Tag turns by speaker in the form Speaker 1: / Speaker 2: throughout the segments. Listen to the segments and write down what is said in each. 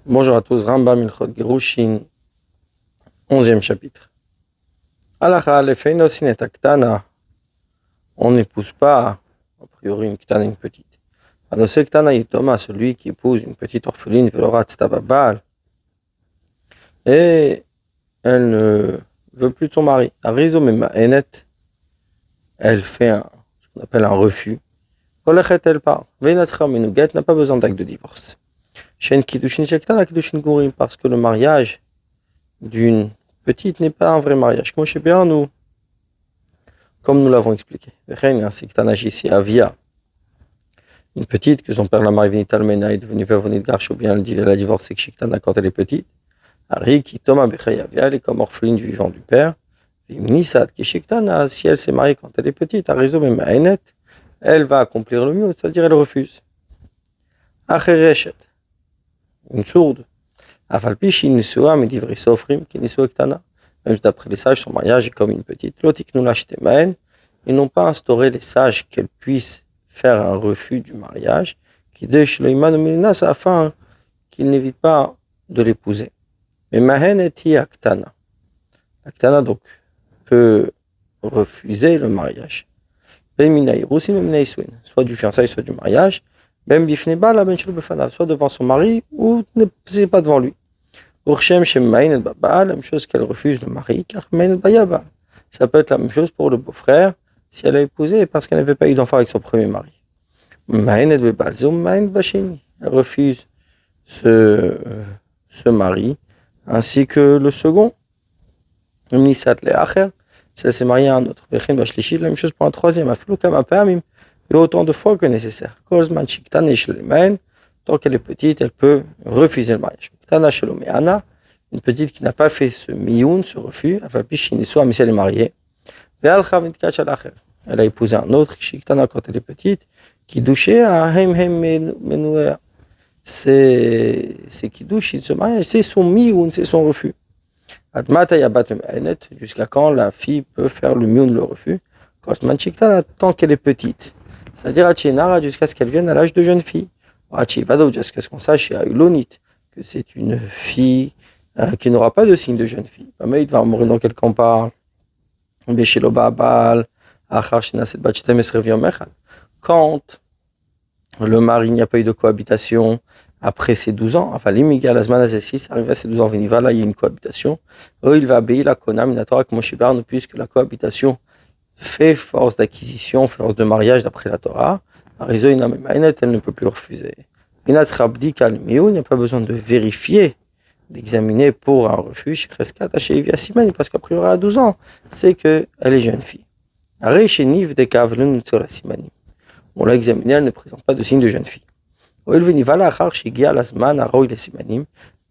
Speaker 1: Bonjour à tous, Rambam Ilchot Gerushin, 11e chapitre. Alacha lefeinos inet aktana, on n'épouse pas, a priori une ktana, une petite. Anose ktana yitoma, celui qui épouse une petite orpheline, velorat tababal, et elle ne veut plus de son mari. Arizo memaenet, elle fait ce qu'on appelle un refus. Kolechet elle part. Veinatzcha menuget n'a pas besoin d'acte de divorce. Shen kiddushin shektana kiddushin gurim, parce que le mariage d'une petite n'est pas un vrai mariage. Comme nous l'avons expliqué. Ainsi que Tanaji ici, Avia, une petite que son père la marie Venitalmena est devenue veuve Garch, ou bien elle a divorcé Kshiktana quand elle est petite. Ari qui Thomas Bechei Avia, elle est comme orpheline du vivant du père. Vimnisad Kshiktana, si elle s'est mariée quand elle est petite, Arizo même Aenet, elle va accomplir le mieux, c'est-à-dire elle refuse. Achereshet, une sourde. Afalpishi Nisua, Medivri Sofrim, qui Nisua Ktana. Même d'après les sages, son mariage est comme une petite. Lotik nous l'achetaient, ils n'ont pas instauré les sages qu'elles puissent faire un refus du mariage, qui afin qu'ils n'évitent pas de l'épouser. Mais Mahen et Aktana. Aktana donc peut refuser le mariage. Soit du fiançailles, soit du mariage. Soit devant son mari ou n'est pas devant lui. La même chose qu'elle refuse le mari, car ça peut être la même chose pour le beau-frère si elle a épousé parce qu'elle n'avait pas eu d'enfant avec son premier mari. Elle refuse ce mari ainsi que le second. Si elle s'est mariée à un autre, la même chose pour un troisième. Et autant de fois que nécessaire. Tant qu'elle est petite, elle peut refuser le mariage. Une petite qui n'a pas fait ce mioun, ce refus, mais si elle est mariée, elle a épousé un autre, quand elle est petite, qui douchait à c'est qui douche ce mariage, c'est son mioun, c'est son refus. Jusqu'à quand la fille peut faire le mioun, le refus, tant qu'elle est petite. C'est-à-dire jusqu'à ce qu'elle vienne à l'âge de jeune fille. Jusqu'à ce qu'on sache que c'est une fille qui n'aura pas de signe de jeune fille. Il va mourir dans quel camp parle. Quand le mari n'y a pas eu de cohabitation après ses 12 ans, enfin l'imigal azman azessis arrive à ses 12 ans, là il y a une cohabitation. Il va obéir la kona minatora comme Moshibarn, puisque la cohabitation fait force d'acquisition, force de mariage d'après la Torah. Elle ne peut plus refuser. Il n'y a pas besoin de vérifier, d'examiner pour un refus. Parce qu'a priori à 12 ans, c'est qu'elle est jeune fille. On l'a examinée, elle ne présente pas de signe de jeune fille.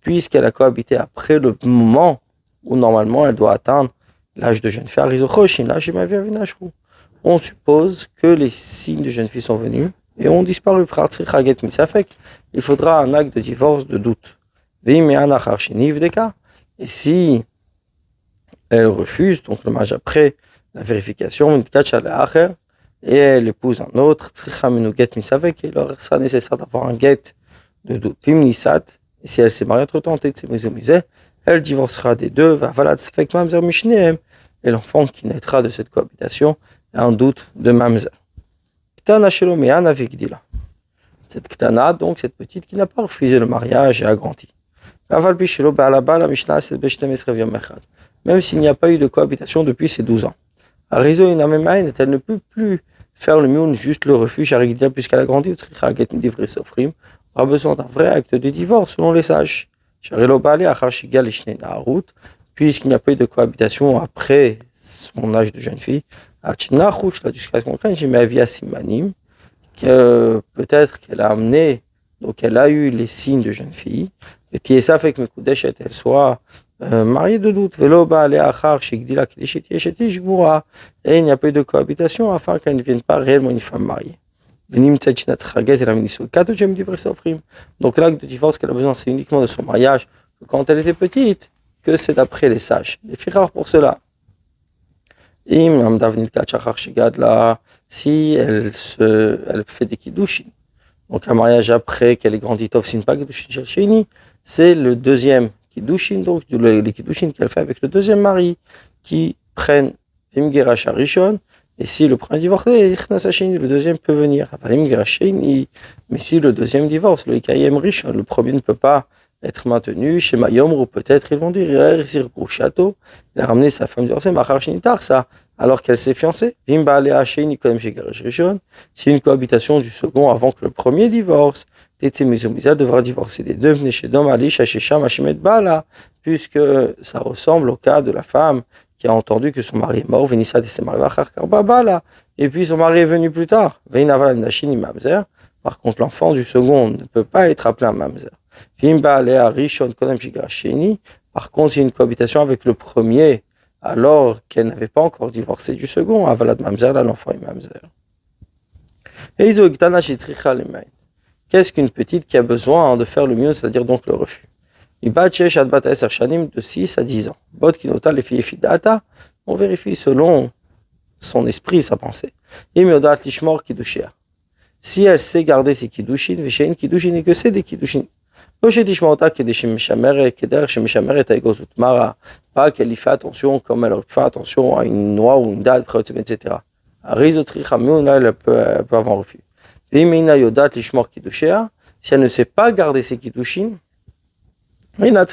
Speaker 1: Puisqu'elle a cohabité après le moment où normalement elle doit atteindre l'âge de jeune fille, on suppose que les signes de jeune fille sont venus et ont disparu. Il faudra un acte de divorce de doute. Et si elle refuse, donc le mariage après la vérification, et elle épouse un autre, il leur sera nécessaire d'avoir un guet de doute. Et si elle s'est mariée entre-temps, elle divorcera des deux, et l'enfant qui naîtra de cette cohabitation a un doute de mamzer. Cette ktana, donc cette petite qui n'a pas refusé le mariage et a grandi. Même s'il n'y a pas eu de cohabitation depuis ses 12 ans. Elle ne peut plus faire le mioun, juste le refuge, puisqu'elle a grandi, aura besoin d'un vrai acte de divorce selon les sages. Puisqu'il n'y a pas eu de cohabitation après son âge de jeune fille, jusqu'à ce qu'on craigne, que peut-être qu'elle a amené, donc elle a eu les signes de jeune fille, et qui est ça fait que elle soit mariée de doute. Et il n'y a pas eu de cohabitation afin qu'elle ne devienne pas réellement une femme mariée. Donc l'acte de divorce qu'elle a besoin, c'est uniquement de son mariage. Quand elle était petite, que c'est d'après les sages. Les filles rares pour cela. Si elle fait des kiddushin, donc un mariage après qu'elle ait grandi, c'est le deuxième Kiddushin, donc les Kiddushin qu'elle fait avec le deuxième mari, qui prennent Imgerash Rishon, et si le premier divorce, le deuxième peut venir. Mais si le deuxième divorce, le Ikayem Rishon, le premier ne peut pas être maintenu, chez Mayom, ou peut-être ils vont dire, il a ramené sa femme divorcée, ça, alors qu'elle s'est fiancée. Si une cohabitation du second avant que le premier divorce, devra divorcer des deux, puisque ça ressemble au cas de la femme qui a entendu que son mari est mort, et puis son mari est venu plus tard. Par contre, l'enfant du second ne peut pas être appelé un mamzer. Par contre, c'est une cohabitation avec le premier, alors qu'elle n'avait pas encore divorcé du second. Avalad mamzer, là, l'enfant est mamzer. Qu'est-ce qu'une petite qui a besoin de faire le mieux, c'est-à-dire donc le refus? De 6 à 10 ans. On vérifie selon son esprit, sa pensée. Si elle sait garder ses kiddushin, et que c'est des kiddushin. Pas qu'elle y fait attention comme elle fait attention à une noix ou une date, etc. Elle peut avoir un refus. Si elle ne sait pas garder ses kiddushin, elle n'a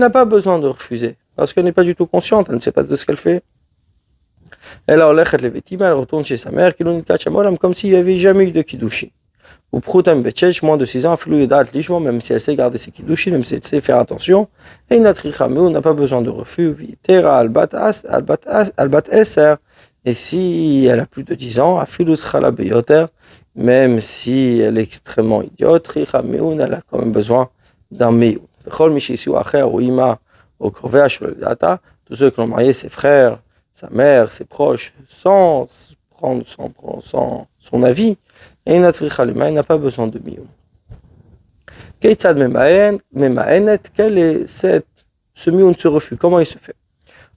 Speaker 1: pas besoin de refuser, parce qu'elle n'est pas du tout consciente, elle ne sait pas de ce qu'elle fait. Elle retourne chez sa mère, comme s'il n'y avait jamais eu de kiddushin. Ou moins de 6 ans, même si elle sait garder ses kiddushin, même si elle sait faire attention, elle n'a pas besoin de refus. Et si elle a plus de 10 ans, même si elle est extrêmement idiote, elle a quand même besoin d'un meou. Tous ceux qui l'ont marié, ses frères, sa mère, ses proches, sans prendre son avis, et il n'a pas besoin de meou. Quel est ce meou, ce refus? Comment il se fait?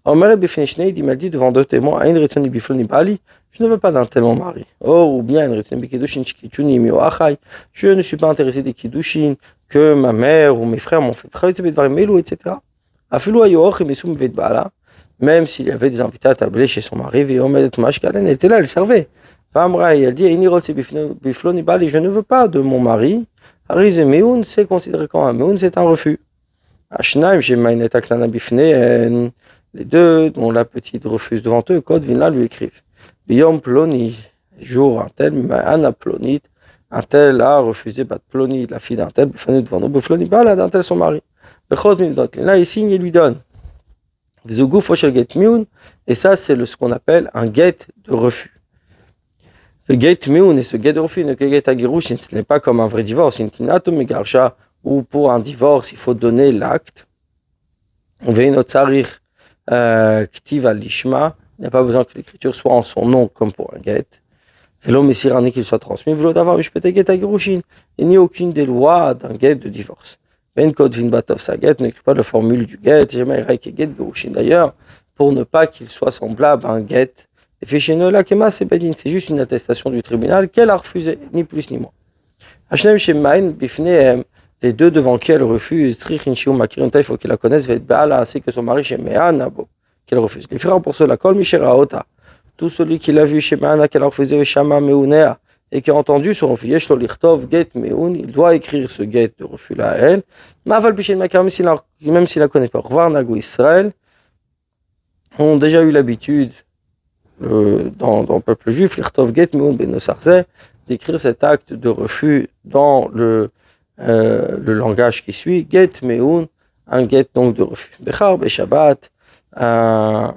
Speaker 1: Il m'a dit devant deux témoins, je ne veux pas d'un tel mon mari. Ou bien, je ne suis pas intéressé des kiddushin que ma mère ou mes frères m'ont fait, etc. Même s'il y avait des invités à tabler chez son mari, elle était là, elle servait. Elle dit, je ne veux pas de mon mari. C'est considéré comme un meun, c'est un refus. Les deux, dont la petite refuse devant eux, Code Vina lui écrivent. Biyom Ploni, jour un tel, Anna Plonit, un tel a refusé Bat Ploni, la fille d'un tel, devant nous, Befloni Bala, d'un tel son mari. Là, il signe et lui donne. Et ça, c'est ce qu'on appelle un get de refus. Le get miun et ce get de refus ne que get agirushin, ce n'est pas comme un vrai divorce, où pour un divorce, il faut donner l'acte. On veut une autre Ktiv al-Lishma, il n'y a pas besoin que l'écriture soit en son nom comme pour un get. Velo Messirani qu'il soit transmis, Velo d'avoir Mishpete get agirushin. Il n'y a aucune des lois d'un get de divorce. Ben Kod Vin Batov sa get n'écrit pas la formule du get, jamais Reike get girushin. D'ailleurs, pour ne pas qu'il soit semblable à un get, c'est juste une attestation du tribunal qu'elle a refusé, ni plus ni moins. Les deux devant qui elle refuse, il faut qu'il la connaisse, ainsi que son mari chez Me'anabo, qu'elle refuse. Les frères pour cela, Kol Misheraota, tout celui qui l'a vu chez Me'ana, qu'elle a refusé, Shama Meunea, et qui a entendu son refus, Yeshlo Lichtov, Get Meun, il doit écrire ce get de refus là à elle, Maval Piché Makar, même s'il la connaît pas. Revoir Nago Israël, ont déjà eu l'habitude, dans le peuple juif, Lichtov Get Meun Ben Nosarze, d'écrire cet acte de refus dans le langage qui suit, get meun, un get donc de refus. Bechar Beshabbat, un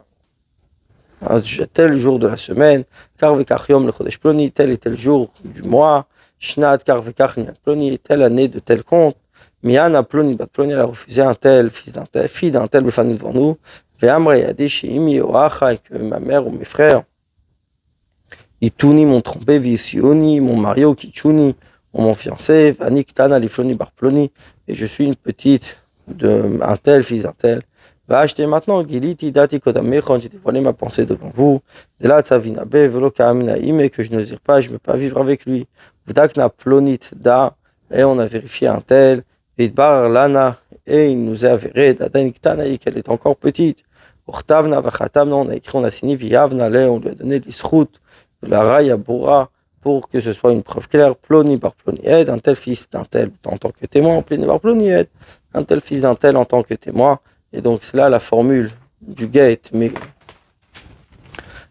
Speaker 1: tel jour de la semaine, kar vekach yom le chodesh ploni, tel et tel jour du mois, shnat kar vekach niat ploni, telle année de tel compte, miana ploni bat ploni, elle a refusé un tel, fille d'un tel, befanu devant nous, ve'amre yadi she'im yoacha, et que ma mère ou mes frères, Ituni m'ont trompé, Visioni, mon mari au Kichuni, mon fiancé, Vanik Tana Lifloni Barploni, et je suis une petite de un tel, fils d'un tel. Va acheter maintenant, Giliti Dati Kodamechon, j'ai dévoilé ma pensée devant vous. De là, Tsavinabe, Velo Kaminaime, que je ne désire pas, je ne peux pas vivre avec lui. Vdakna Plonit Da, et on a vérifié un tel, Vidbar Lana, et il nous est avéré, d'Adain Ktanaï, qu'elle est encore petite. Urtavna Vachatamna, on a écrit, on a signé Viavna, on lui a donné l'Isrout, la Raya Boura, pour que ce soit une preuve claire, Ploni par Ploni Ed, un tel fils d'un tel en tant que témoin, Ploni par Ploni Ed, un tel fils d'un tel en tant que témoin. Et donc c'est là la formule du gate, mais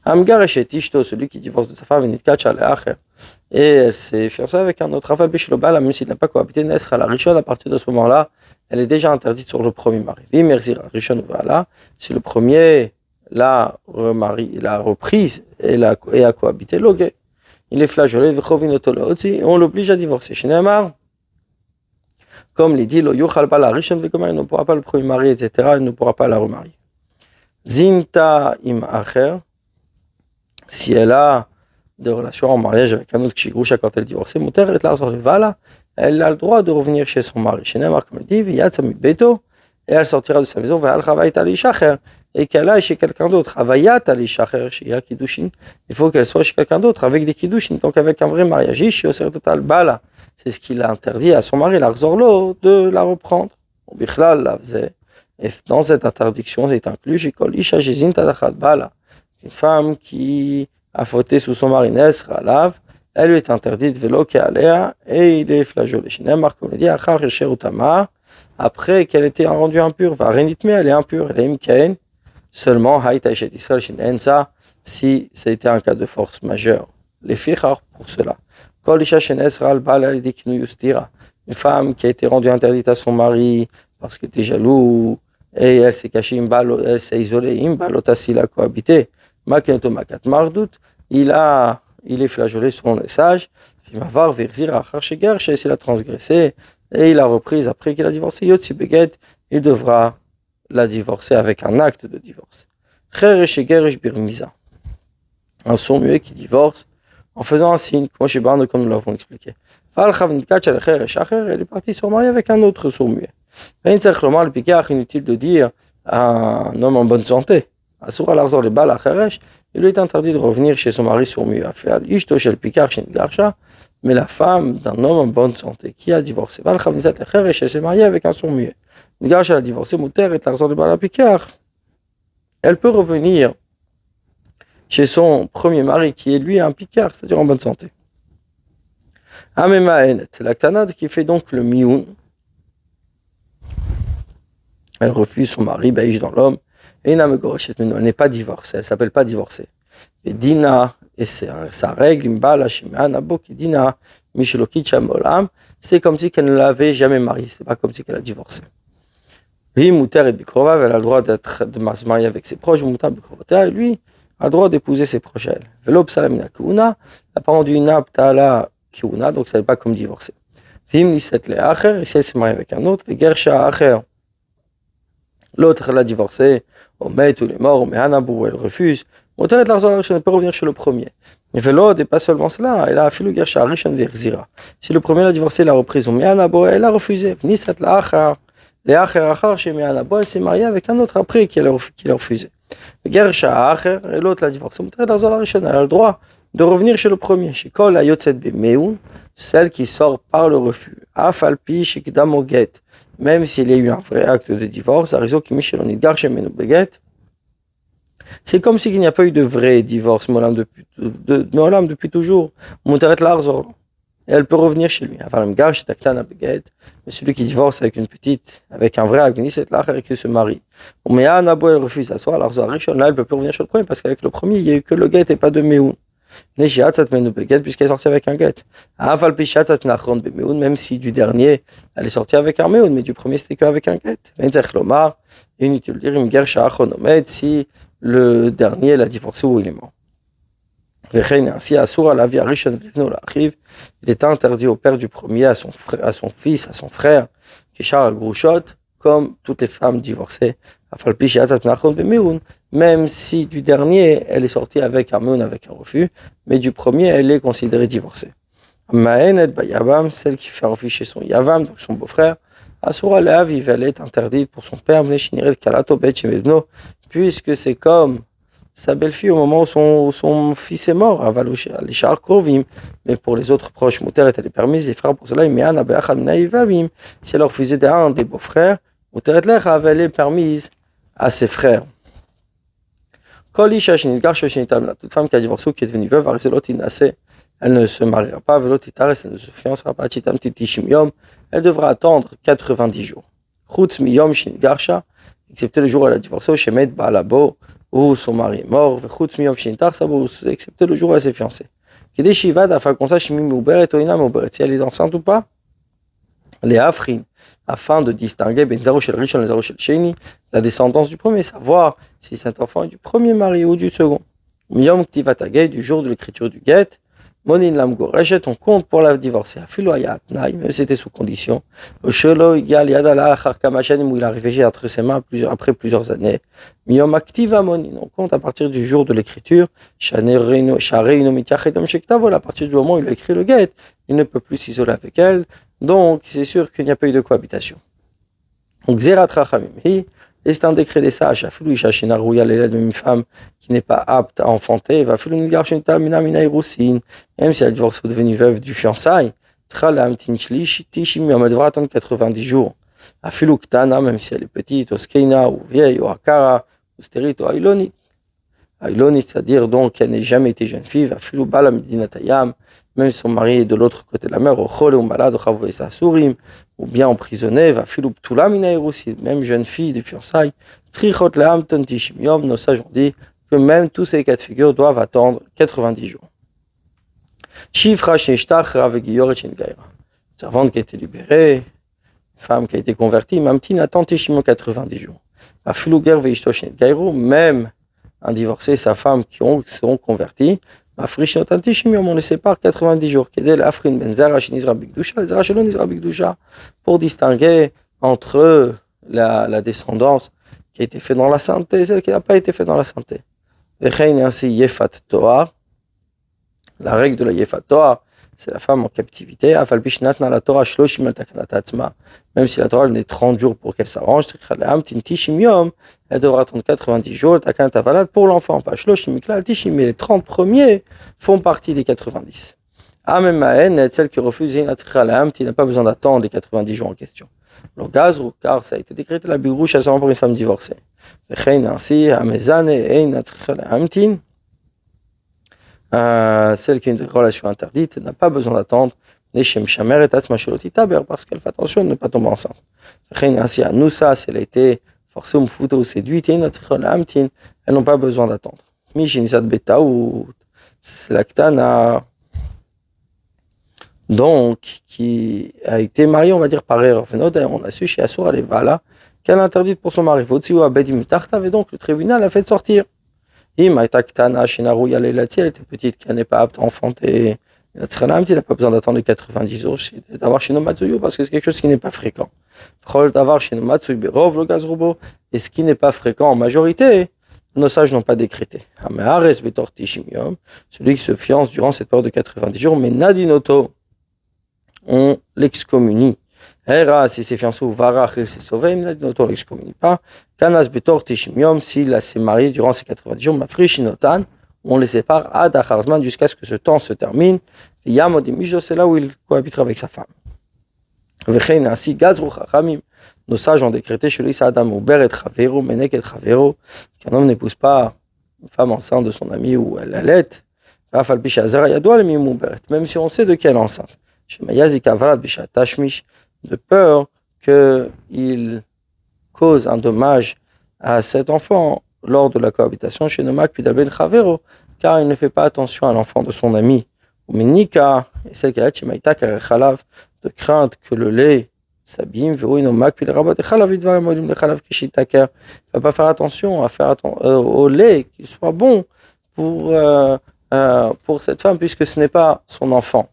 Speaker 1: Amgar Eshetishto, celui qui divorce de sa femme, et elle s'est fiancée avec un autre Afal Bishilobal, même s'il n'a pas cohabité, Nesra la Rishon, à partir de ce moment-là, elle est déjà interdite sur le premier mari. Vimerzira Rishon Vala, si le premier l'a reprise et a cohabité, Logé. Il est flageolé, on l'oblige à divorcer. Chez Neymar, comme il dit, il ne pourra pas le premier mari, etc., il ne pourra pas la remarier. Zinta im acher, si elle a des relations en mariage avec un autre Kshigroucha quand elle est divorcée, elle a le droit de revenir chez son mari. Chez Neymar, comme il dit, et elle sortira de sa maison, et qu'elle aille chez quelqu'un d'autre. Il faut qu'elle soit chez quelqu'un d'autre, avec des kiddushin, donc avec un vrai mariage. C'est ce qu'il a interdit à son mari, l'Arzorlo, de la reprendre. Et dans cette interdiction, c'est inclus une femme qui a fauté sous son mari, elle lui est interdite, et il est flageolé. Comme il dit, après qu'elle était rendue impure, elle est impure, elle est imkain. Seulement, si c'était un cas de force majeure. Les filles pour cela. Une femme qui a été rendue interdite à son mari parce qu'elle était jaloux et elle s'est cachée, elle s'est isolée, il a cohabité. Il est flageolé selon le sage. Il l'a transgressé et il a reprise après qu'il a divorcé. Il devra la divorcer avec un acte de divorce. Un sourd muet qui divorce en faisant un signe, comme nous l'avons expliqué. Elle est partie se marier avec un autre sourd muet. Inutile de dire à un homme en bonne santé. Il lui est interdit de revenir chez son mari sourd muet. Mais la femme d'un homme en bonne santé qui a divorcé, elle s'est mariée avec un sourd muet. Elle a divorcé, elle peut revenir chez son premier mari qui est lui un picard, c'est-à-dire en bonne santé. La Ktanad qui fait donc le mioun, elle refuse son mari, dans l'homme, et elle n'est pas divorcée, elle ne s'appelle pas divorcée. Et Dina, et sa règle, Dina, c'est comme si qu'elle ne l'avait jamais marié, c'est pas comme si qu'elle a divorcé. Elle a le droit de se marier avec ses proches, et lui a le droit d'épouser ses proches. La parent du Inaptala Kiuna, donc ce n'est pas comme divorcé. Et si elle s'est mariée avec un autre, l'autre l'a divorcé, ou il est mort, elle refuse. Elle ne peut revenir chez le premier. Et pas seulement cela, elle a fait le Gersha Rishon Verzira. Si le premier l'a divorcé, elle a repris, elle a refusé. Elle s'est mariée avec un autre après qu'il a refusé. Et l'autre l'a divorcé. Elle a le droit de revenir chez le premier. Celle qui sort par le refus. Même s'il y a eu un vrai acte de divorce, c'est comme s'il n'y a pas eu de vrai divorce, depuis toujours. Et elle peut revenir chez lui. Mais celui qui divorce avec une petite, avec un vrai acte, c'est l'achar qui se marie. Mais elle refuse à soi, là elle peut plus revenir chez le premier, parce qu'avec le premier, il n'y a eu que le guet et pas de méoun. Puisqu'elle est sortie avec un guet. Même si du dernier, elle est sortie avec un méoun, mais du premier, c'était qu'avec un guet. Inutile de dire, si le dernier l'a divorcé ou il est mort. Il est interdit au père du premier, à son fils, à son frère, comme toutes les femmes divorcées, même si du dernier, elle est sortie avec un méoun, avec un refus, mais du premier, elle est considérée divorcée. Celle qui fait un refus chez son Yavam, donc son beau-frère, elle est interdite pour son père, puisque c'est comme sa belle-fille au moment où son fils est mort, les chars krovim, mais pour les autres proches, Mouter elle est permise, les frères pour cela, si elle leur refusait d'un des beaux-frères, Mouter elle est permise à ses frères. Toute femme qui a divorcé ou qui est devenue veuve, elle ne se mariera pas, elle ne se fiancera pas, elle devra attendre 90 jours. Excepté le jour où elle a divorcé, Shemet Baalabo, où son mari est mort, excepté le jour où elle s'est fiancée. Si elle est enceinte ou pas, les Afrin, afin de distinguer la descendance du premier, savoir si cet enfant est du premier mari ou du second. Du jour de l'écriture du guet, Monin lam goreshet, on compte pour la divorcer. Même si c'était sous condition. Où il a réfléchi entre ses mains après plusieurs années. Miom activa monin, on compte à partir du jour de l'écriture. À partir du moment où il a écrit le guet, il ne peut plus s'isoler avec elle. Donc, c'est sûr qu'il n'y a pas eu de cohabitation. Donc, Zerat Rachamim, et c'est un décret des sages. L'élève d'une femme qui n'est pas apte à enfanter, même si elle divorce ou devenue veuve du fiançailles, elle devra attendre 90 jours. Même si elle est petite, ou skeina, ou vieille, ou akara, ou stérile, ou ailonit. Ailonit, c'est-à-dire donc qu'elle n'ait jamais été jeune fille, même si son mari est de l'autre côté de la mer, ou malade, ou bien emprisonnée, même jeune fille de fiançailles, nos sages ont dit que même tous ces cas de figure doivent attendre 90 jours. Une servante qui a été libérée, une femme qui a été convertie, Mamtin attend 90 jours. Même un divorcé, sa femme qui seront convertis, on les sépare 90 jours. Pour distinguer entre la descendance qui a été faite dans la santé et celle qui n'a pas été faite dans la santé. Ainsi, Yefat Toar, la règle de la Yefat Toar, c'est la femme en captivité. Même si la Torah n'est 30 jours pour qu'elle s'arrange, elle devra attendre 90 jours pour l'enfant. Mais les 30 premiers font partie des 90. Celle qui refuse, il n'a pas besoin d'attendre les 90 jours en question. Le gaz, car ça a été décrété la bigrouche à seulement pour une femme divorcée. Celle qui a une relation interdite n'a pas besoin d'attendre parce qu'elle fait attention de ne pas tomber enceinte. Si elle a été forcée ou séduite, elles n'ont pas besoin d'attendre. C'est la ktana, donc qui a été mariée, on va dire par erreur. On a su chez Assour Alevala qu'elle est interdite pour son mari. Et donc le tribunal a fait sortir. Elle était petite, qu'elle n'est pas apte à enfanter. Elle n'a pas besoin d'attendre les 90 jours d'avoir chez Nomatsuyo parce que c'est quelque chose qui n'est pas fréquent. Et ce qui n'est pas fréquent en majorité, nos sages n'ont pas décrété. Celui qui se fiance durant cette période de 90 jours, mais Nadinoto, on l'excommunie. Si c'est fiancé ou varach, il s'est sauvé, on ne l'excommunie pas. Kanas betor tishimium, s'il s'est marié durant ces 90 jours, mafrishinotan, on les sépare ad acharzman jusqu'à ce que ce temps se termine. Yamodimijo, c'est là où il cohabitera avec sa femme. Vechein ainsi, gazru chachamim, nos sages ont décrété chez lui, Adam ou beret chavero, menek et chavero, qu'un homme n'épouse pas une femme enceinte de son ami ou elle allait. Rafal bishazara yadoua le mimou beret, même si on sait de quelle enceinte. Chez Mayazik avarat bishatashmish, de peur qu'il cause un dommage à cet enfant lors de la cohabitation chez Nomak Pidalben Chavero, car il ne fait pas attention à l'enfant de son ami. Ou Menika, et celle qui a chez Maïta Karechalav, de crainte que le lait s'abîme, Vero Nomak Pidrabat et Chalav Idvar Modim de Chalav Kishitaker. Il ne va pas faire attention au lait, qu'il soit bon pour cette femme, puisque ce n'est pas son enfant.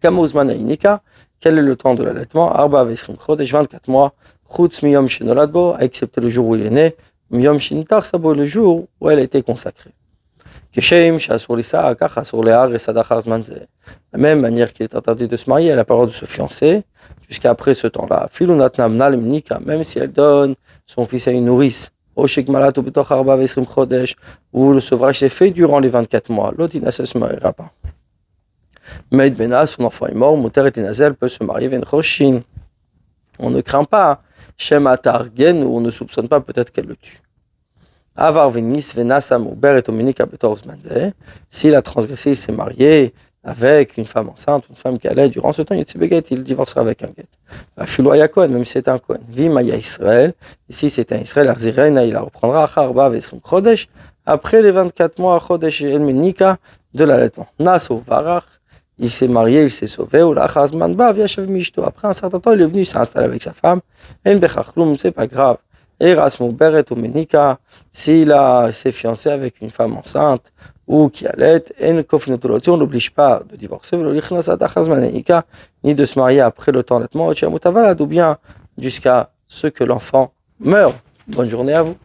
Speaker 1: Kamouzman Ainika, quel est le temps de l'allaitement? Arba Vesrim Chodesh, 24 mois. Chutz miyom shenoladbo, à excepter le jour où il est né. Miyom shintar sabo, le jour où elle a été consacrée. Keshem shasur lisa akach asur lear et sadachar zmanze. La même manière qu'il est interdit de se marier, elle a pas le droit de se fiancer jusqu'à après ce temps-là. Filunatnam nal nika, même si elle donne son fils à une nourrice. Oshek Malat ou Betoch Arba Vesrim Chodesh, ou le sevrage s'est fait durant les 24 mois. L'autre, il ne se mariera pas. Maïd Bena, son enfant est mort, Mouter et Tinazel peut se marier Venchoshin. On ne craint pas Shema Targen, ou on ne soupçonne pas peut-être qu'elle le tue. Avar Venis, Venasa Mouber et Dominik Abetor Zmanze. S'il a transgressé, il s'est marié avec une femme enceinte, une femme qui allait durant ce temps, il divorcera avec un guet. Filoya Kohen, même si c'est un Kohen. Vimaya Israël, ici c'est un Israël, Arzirena, il la reprendra Acharba Vesrim Chodesh, après les 24 mois Chodesh El Menika de l'allaitement. Naso Varach, il s'est marié, il s'est sauvé, ou la Chazman Bav Yashav Mishto. Après un certain temps, il est venu s'installer avec sa femme. En Bechachloum, c'est pas grave. Erasmus Beret ou Menika, s'il s'est fiancé avec une femme enceinte ou qui allait, on n'oblige pas de divorcer, ni de se marier après le temps d'allaitement, ou bien jusqu'à ce que l'enfant meure. Bonne journée à vous.